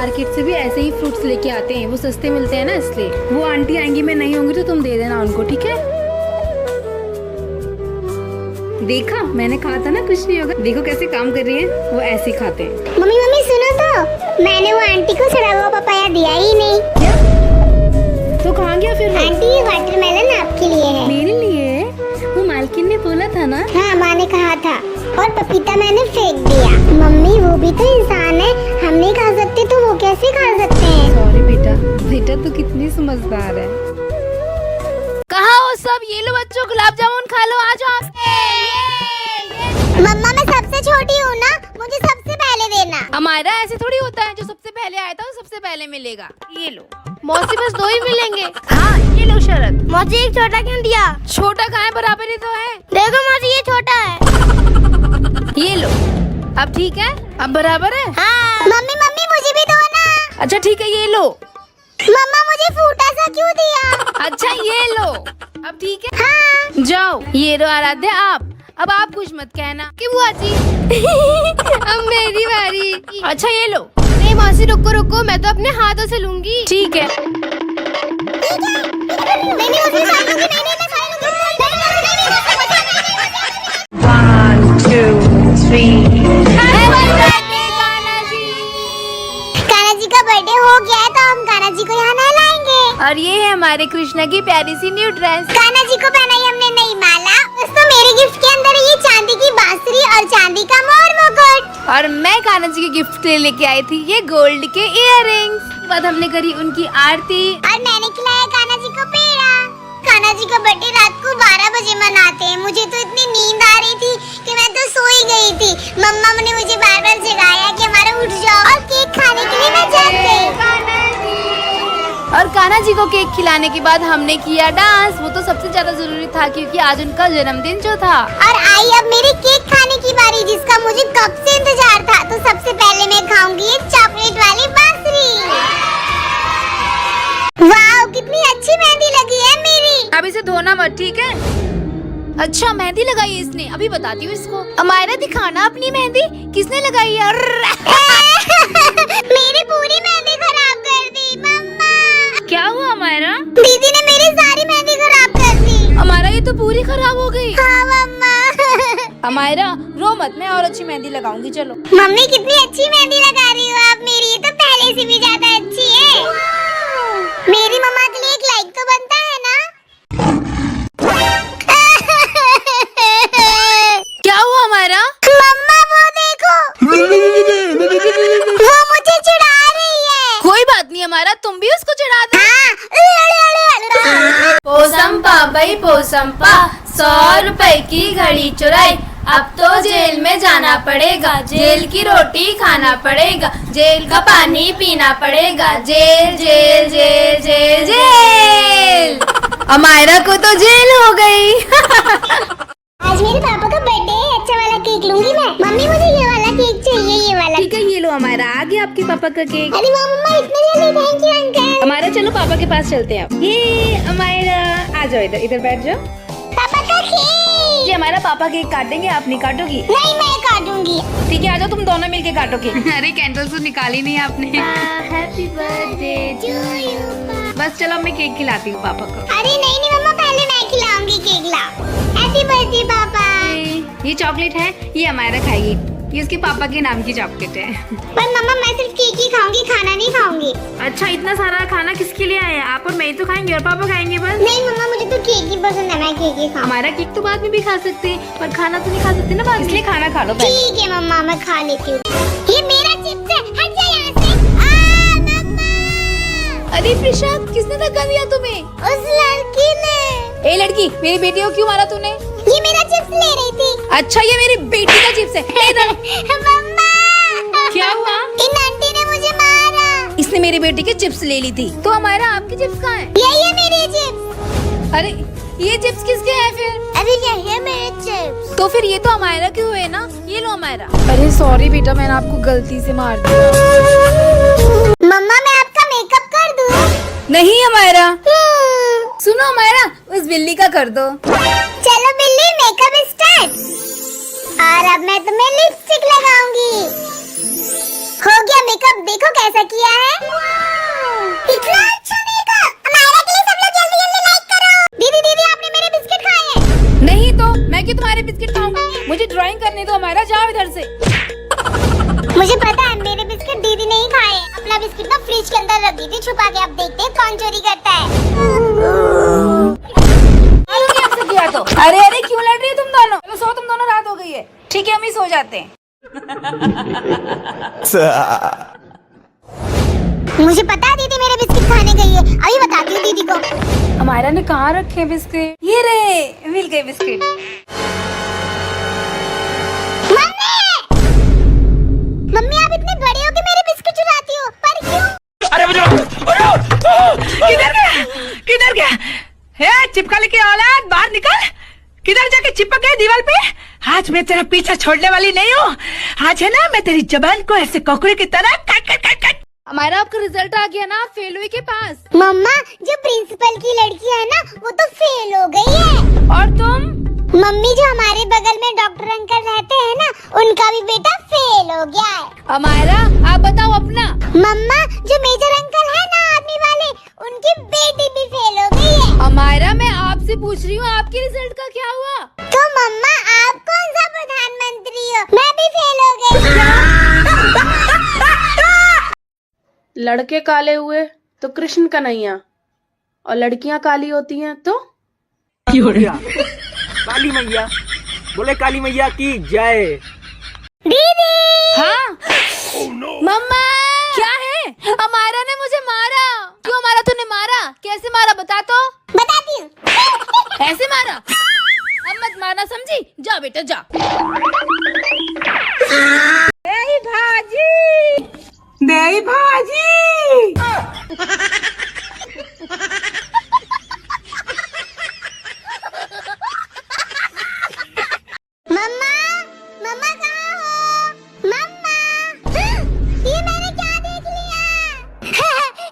Market से भी ऐसे ही फ्रूट्स लेके आते हैं, वो सस्ते मिलते हैं ना इसलिए। वो आंटी आएंगी, मैं नहीं होंगी तो तुम दे देना उनको, ठीक है? देखा, मैंने कहा था ना कुछ नहीं होगा। देखो कैसे काम कर रही है, वो ऐसे खाते हैं। मम्मी मम्मी सुनो तो, मैंने वो आंटी को सड़ा हुआ पपाया दिया ही नहीं। तो कहाँ गया फिर? आंटी ये वाटरमेलन आपके लिए है। मेरे लिए? वो मालकिन ने बोला था ना। हाँ माँ ने कहा था, और पपीता मैंने फेंक दिया। मम्मी वो भी तो इंसान है, हम नहीं खा सकते तो वो कैसे खा सकते हैं? सॉरी बेटा, बेटा तो कितनी समझदार है। कहाँ हो सब? ये लो बच्चों, गुलाब जामुन खा लो, आ जाओ। मम्मा मैं सबसे छोटी हूँ ना, मुझे सबसे पहले देना। हमारा ऐसे थोड़ी होता है, जो सबसे पहले आया था वो सबसे पहले मिलेगा। ये लो मौसी, बस 2 ही मिलेंगे। हाँ ये लो शरद। मौसी एक छोटा क्यों दिया? छोटा कहाँ है, बराबर ही तो है। देखो मौसी ये छोटा है। ये लो, अब ठीक है, अब बराबर है। हाँ। मम्मी मम्मी मुझे भी दो ना। अच्छा ठीक है, ये लो। मम्मा मुझे फूटा सा क्यों दिया? अच्छा ये लो, अब ठीक है। हाँ। जाओ, ये लो आराध्या आप। अब आप कुछ मत कहना कि बुआ जी। अब मेरी बारी। अच्छा ये लो। नहीं मौसी रुको रुको, मैं तो अपने हाथों से लूंगी। ठीक है। नहीं उसे खा लूंगी, नहीं मैं खा लूंगी। 1 2 3 कान्हा जी का बर्थडे हो गया है तो हम कान्हा जी को यहाँ नहलाएंगे। और ये है हमारे कृष्णा की प्यारी सी न्यू ड्रेस। कान्हा जी को पहनाई हमने नई माला। दोस्तों मेरे गिफ्ट के अंदर है ये चांदी की बांसुरी और चांदी का मोर मुकुट। और मैं कान्हा जी के गिफ्ट लेके आई थी ये गोल्ड के इयररिंग्स। बाद हमने करी उनकी आरती और मैंने खिलाया कान्हा जी को पेड़ा। कान्हा जी का बर्थडे रात को 12 बजे मनाते हैं। मुझे तो इतनी नींद आ रही थी कि मैं तो सो ही गई थी। मम्मा ने मुझे बार-बार जगाया कि हमारा उठ जाओ और केक खाने के लिए मैं जग गई। और कान्हा जी को केक खिलाने के बाद हमने किया डांस। वो तो सबसे ज्यादा जरूरी था क्योंकि आज उनका जन्मदिन जो था। और आई अब मेरी केक खाने की बारी, जिसका मुझे कब से इंतजार था। तो सबसे पहले मैं खाऊंगी ये चॉकलेट वाली बांसुरी। वाह कितनी अच्छी मेहंदी लगी है मेरी। अब इसे धोना मत, ठीक है? अच्छा मेहंदी लगाई है इसने, अभी बताती हूँ इसको। अमायरा दिखाना अपनी मेहंदी, किसने लगाई है? मेरी पूरी मेहंदी खराब कर दी मम्मा। क्या हुआ अमायरा? दीदी ने मेरी सारी मेहंदी खराब कर दी। हमारा ये तो पूरी खराब हो गई। हाँ मम्मा। अमायरा रो मत, मैं और अच्छी मेहंदी लगाऊंगी। चलो मम्मी कितनी अच्छी मेहंदी लगा रही हो आप मेरी, ये तो पहले से भी ज्यादा अच्छी है। मेरी मम्मा के लिए एक लाइक तो बनता है ना। क्या हुआ हमारा? मम्मा वो देखो, वो मुझे चिढ़ा रही है। कोई बात नहीं हमारा, तुम भी उसको चढ़ा दो। हाँ। पोसंपा भाई पोसंपा, 100 रुपए की घड़ी चुराई, अब तो जेल में जाना पड़ेगा। जेल की रोटी खाना पड़ेगा, जेल का पानी पीना पड़ेगा। Jail jail jail jail jail. Amayra को तो जेल हो गई। आज मेरे पापा का बर्थडे है, अच्छा वाला केक लूंगी मैं। मम्मी मुझे ये वाला केक चाहिए, ये वाला। ठीक है, ये लो हमारा, आ गया आपके पापा का केक। अरे वाह मम्मा इतने जल्दी, थैंक यू अंकल। हमारा चलो पापा के पास चलते हैं अब। ये हमारा, आ जाओ इधर, इधर बैठ जाओ। पापा का केक। ये हमारा पापा केक काटेंगे, आप नहीं काटोगी? नहीं मैं काटूंगी। ठीक है, आ जाओ तुम दोनों मिलके काटोगे। अरे कैंडल तो निकाली नहीं आपने। Happy birthday to you. बस चलो मैं केक खिलाती हूँ पापा को। अरे नहीं मम्मा, पहले मैं खिलाऊंगी केक। लाओ, हैप्पी बर्थडे पापा। ये चॉकलेट है, ये हमारा खाएगी। ये उसके पापा के नाम की चॉकलेट है। पर मम्मा मैं सिर्फ केक ही खाऊंगी, खाना नहीं खाऊंगी। अच्छा इतना सारा खाना किसके लिए आया? आप और मैं तो खाएंगे और पापा खाएंगे बस। नहीं मम्मा मुझे तो केक ही पसंद है, मैं केक ही खाऊंगी। हमारा केक तो बाद में भी खा सकते हैं, पर खाना तो नहीं खा सकते ना बाद में। इसलिए खाना खा लो पहले। ठीक है मम्मा मैं खा लेती हूँ। ये मेरा चिप्स है, हट जा यहाँ से। मम्मा। अरे प्रशांत, किसने धक्का दिया तुम्हें? उस लड़की ने। ए लड़की, मेरी बेटी को क्यों मारा तूने? ये मेरा चिप्स ले रही थी। अच्छा ये मेरी बेटी का चिप्स है। ले इधर। मम्मा क्या हुआ? इन आंटी ने मुझे मारा। इसने मेरी बेटी के चिप्स ले ली थी। तो हमारा आपकी चिप्स कहाँ है? ये मेरे चिप्स। अरे ये चिप्स किसके हैं फिर? अरे ये है मेरे चिप्स। तो फिर ये तो हमारा क्यों हुए ना? ये लो हमारा। अरे सॉरी बेटा, मैंने आपको गलती से मार दिया। मम्मा मैं आपका मेकअप कर दूँ? नहीं हमारा। सुनो हमारा, उस बिल्ली का कर दो। चलो बिल्ली मेकअप स्टार्ट। और अब मैं तुम्हें लिपस्टिक लगाऊंगी। हो गया मेकअप, देखो कैसा किया है। इतना अच्छा मेकअप। अमायरा के लिए सब लोग जल्दी जल्दी लाइक करो। दीदी दीदी आपने मेरे बिस्किट खाए हैं। नहीं तो मैं क्यों तुम्हारे बिस्किट खाऊंगी? मुझे ड्राइंग करने दो हमारा, जाओ इधर से। मुझे पता है मेरे बिस्किट दीदी नहीं खाए। अपना बिस्किट ना फ्रिज के अंदर रख दी थी छुपा के। अब देखते हैं कौन चोरी करता है। कैसे किया तो? अरे अरे क्यों लड़ रही है तुम दोनों? चलो सो तुम दोनों, रात हो गई है। ठीक है हम ही सो जाते हैं। मुझे पता है दीदी मेरे बिस्किट खाने गई है। अभी बताती हूँ दीदी को। हमारा ने कहाँ रखे बिस्किट? ये रहे, मिल गए बिस्किट। मम्मी आप इतने बड़े हो कि मेरे बिस्किट चुराती हो, पर क्यों? अरे किधर गया? है चिपका के औलाद, बाहर निकल। किधर जाके चिपक गए दीवार पे? आज मैं तेरा पीछा छोड़ने वाली नहीं हूँ। आज है ना मैं तेरी जबान को ऐसे कोकड़े की तरह काट काट काट काट। हमारा आपका रिजल्ट आ गया ना, फेल हुई के पास। मम्मा जो प्रिंसिपल की लड़की है ना वो तो फेल हो गई है। और तुम? मम्मी जो हमारे बगल में डॉक्टर अंकल रहते हैं ना उनका भी बेटा फेल हो गया है। हमारा आप बताओ अपना। मम्मा जो मेजर अंकल है ना आर्मी वाले उनकी बेटी भी फेल हो गई है। हमारा मैं आपसे पूछ रही हूँ आपके रिजल्ट का क्या हुआ? तो मम्मा आप कौन सा प्रधानमंत्री हो? मैं भी फेल हो गई। लड़के काले हुए तो कृष्ण कन्हैया, और लड़कियां काली होती हैं तो काली मैया, बोले काली मैया की जय। दीदी हाँ मम्मा क्या है? हमारा ने मुझे मारा। क्यों मारा तूने? मारा कैसे मारा बता तो। बताती हूँ। ऐसे मारा? अब मत मारना समझी? जा बेटा जा। दही भाजी। मम्मा मम्मा कहाँ हो? मम्मा ये मैंने क्या देख लिया?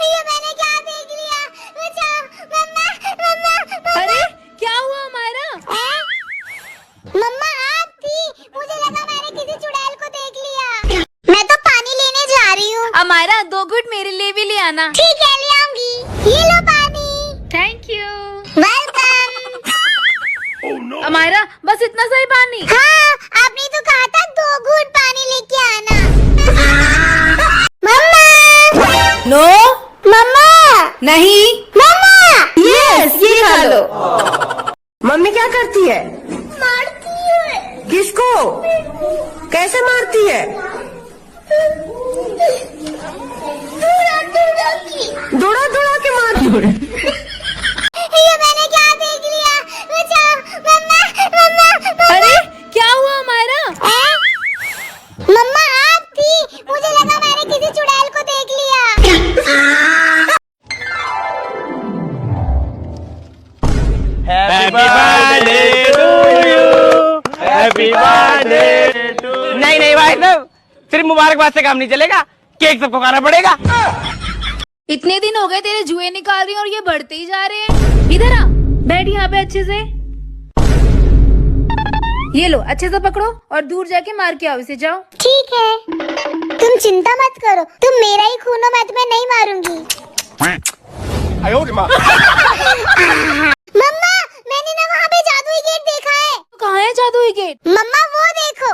ये मैंने क्या देख लिया? बचाओ मम्मा मम्मा मम्मा। अरे क्या हुआ हमारा? मम्मा आप थी, मुझे लगा मैंने किसी चुड़ैल को देख लिया। मैं तो पानी लेने जा रही हूँ। हमारा 2 घुट मेरे लिए भी ले आना। ठीक है ले आऊंगी। ये लो पानी। Thank you. वेलकम। हमारा बस इतना सा ही पानी? हाँ आपने तो कहा था 2 घूंट पानी लेके आना। मम्मा नो मम्मा नहीं। मम्मा यस ये खा लो। मम्मी क्या करती है? मारती है। किसको? कैसे मारती है? दौड़ा दौड़ा के मारती है। ये मैंने क्या देख लिया? बचाओ मम्मा मम्मा मम्मा। अरे क्या हुआ हमारा? मम्मा आप थी, मुझे लगा मैंने किसी चुड़ैल को देख लिया। Happy birthday to you, happy birthday to. नहीं नहीं भाई साहब, सिर्फ मुबारकबाद से काम नहीं चलेगा, केक सबको खाना पड़ेगा। इतने दिन हो गए तेरे जुए निकाल रही हूँ और ये बढ़ते ही जा रहे हैं। इधर आ, बैठ यहाँ पे अच्छे से। ये लो अच्छे से पकड़ो और दूर जाके मार के आओ इसे। जाओ। ठीक है तुम चिंता मत करो, तुम मेरा ही खून हो, मैं तुम्हें नहीं मारूंगी। मम्मा मैंने ना वहाँ पे जादुई गेट देखा है। कहाँ है जादुई गेट? मम्मा वो देखो।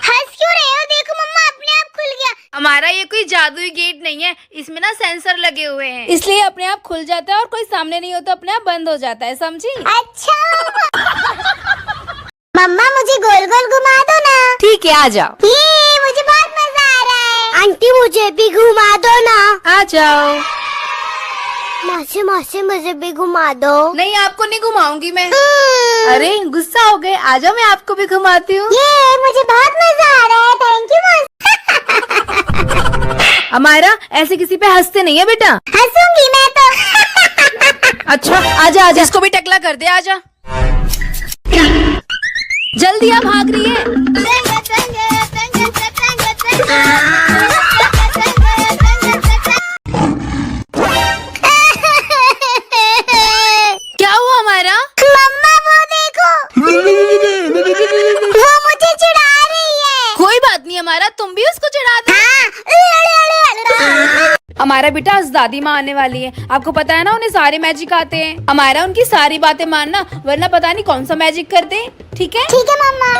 हंस क्यों रहे हो? देखो मम्मा अपने आप खुल गया। हमारा ये कोई जादुई गेट नहीं है, इसमें ना सेंसर लगे हुए हैं, इसलिए अपने आप खुल जाता है और कोई सामने नहीं हो तो अपने आप बंद हो जाता है, समझी? अच्छा मम्मा मुझे गोल गोल घुमा दो ना। ठीक है आ जाओ। ये मुझे बहुत मजा आ रहा है। आंटी मुझे भी घुमा दो ना। आ जाओ। मौसी मौसी मुझे भी घुमा दो। नहीं आपको नहीं घुमाऊंगी मैं। अरे गुस्सा हो गए, आ जाओ मैं आपको भी घुमाती हूँ। ये मुझे बहुत मजा आ रहा है। थैंक यू मौसी। हमारा ऐसे किसी पे हंसते नहीं है बेटा। हंसूंगी मैं तो। अच्छा आजा आजा, इसको भी टकला कर दे, आजा जल्दी। आप भाग रही है। क्या हुआ हमारा? मम्मा वो देखो। वो मुझे चिढ़ा रही है। कोई बात नहीं हमारा, हमारा बेटा आज दादी माँ आने वाली है, आपको पता है ना, उन्हें सारे मैजिक आते हैं। हमारा उनकी सारी बातें मानना, वरना पता नहीं कौन सा मैजिक कर दे। ठीक है? ठीक है मम्मा।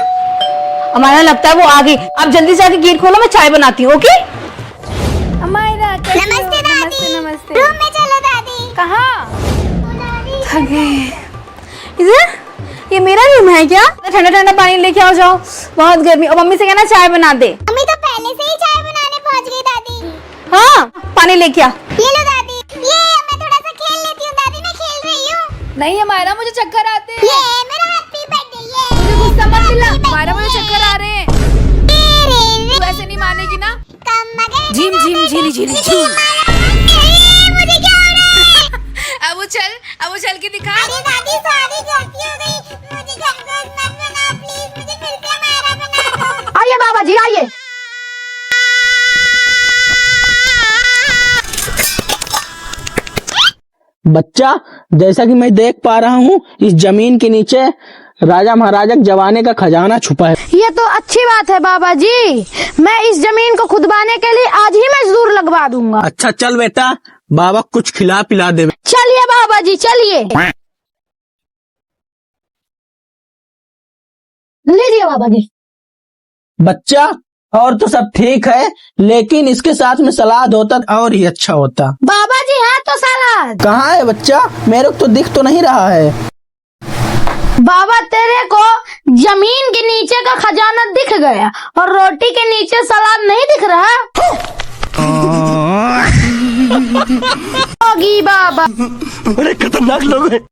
हमारा लगता है वो आ गई। आप जल्दी से आके गेट खोलो, मैं चाय बनाती हूँ। ओके हमारा नमस्ते दादी। नमस्ते। रूम में चलो दादी। कहाँ? थक गए। इधर ये मेरा रूम है क्या? ठंडा ठंडा पानी लेके आओ, जाओ, बहुत गर्मी। और मम्मी से कहना चाय बना दे। मम्मी तो पहले से ही चाय बनाने पहुंच गई दादी। हाँ, पानी लेके आ। ये लो दादी, ये मैं थोड़ा सा खेल लेती हूँ दादी, मैं खेल रही हूँ। नहीं हमारा, मुझे चक्कर आते हैं। ये मेरा हैप्पी बर्थडे। ये मुझे गुस्सा मत दिला, हमारा मुझे चक्कर आ रहे हैं। तू ऐसे नहीं मानेगी ना? झिम झिम झिली झिली झिम। मुझे क्या हो रहा है? अब उछल के दिखा। अरे दादी सॉरी, गलती हो गई। मुझे खरगोश मत बना प्लीज, मुझे फिर से हमारा बना दो। आइए बाबा जी, आइए। बच्चा, जैसा कि मैं देख पा रहा हूँ, इस जमीन के नीचे राजा महाराजा के जमाने का खजाना छुपा है। ये तो अच्छी बात है बाबा जी। मैं इस जमीन को खुदवाने के लिए आज ही मजदूर लगवा दूंगा। अच्छा चल बेटा, बाबा कुछ खिला पिला दे। चलिए बाबा जी, चलिए। लीजिए बाबा जी। बच्चा, और तो सब ठीक है, लेकिन इसके साथ में सलाद होता और ही अच्छा होता। बाबा जी है तो सलाद। कहाँ है बच्चा? मेरे को तो दिख तो नहीं रहा है। बाबा तेरे को जमीन के नीचे का खजाना दिख गया और रोटी के नीचे सलाद नहीं दिख रहा। होगी बाबा। अरे खतरनाक लोग हैं।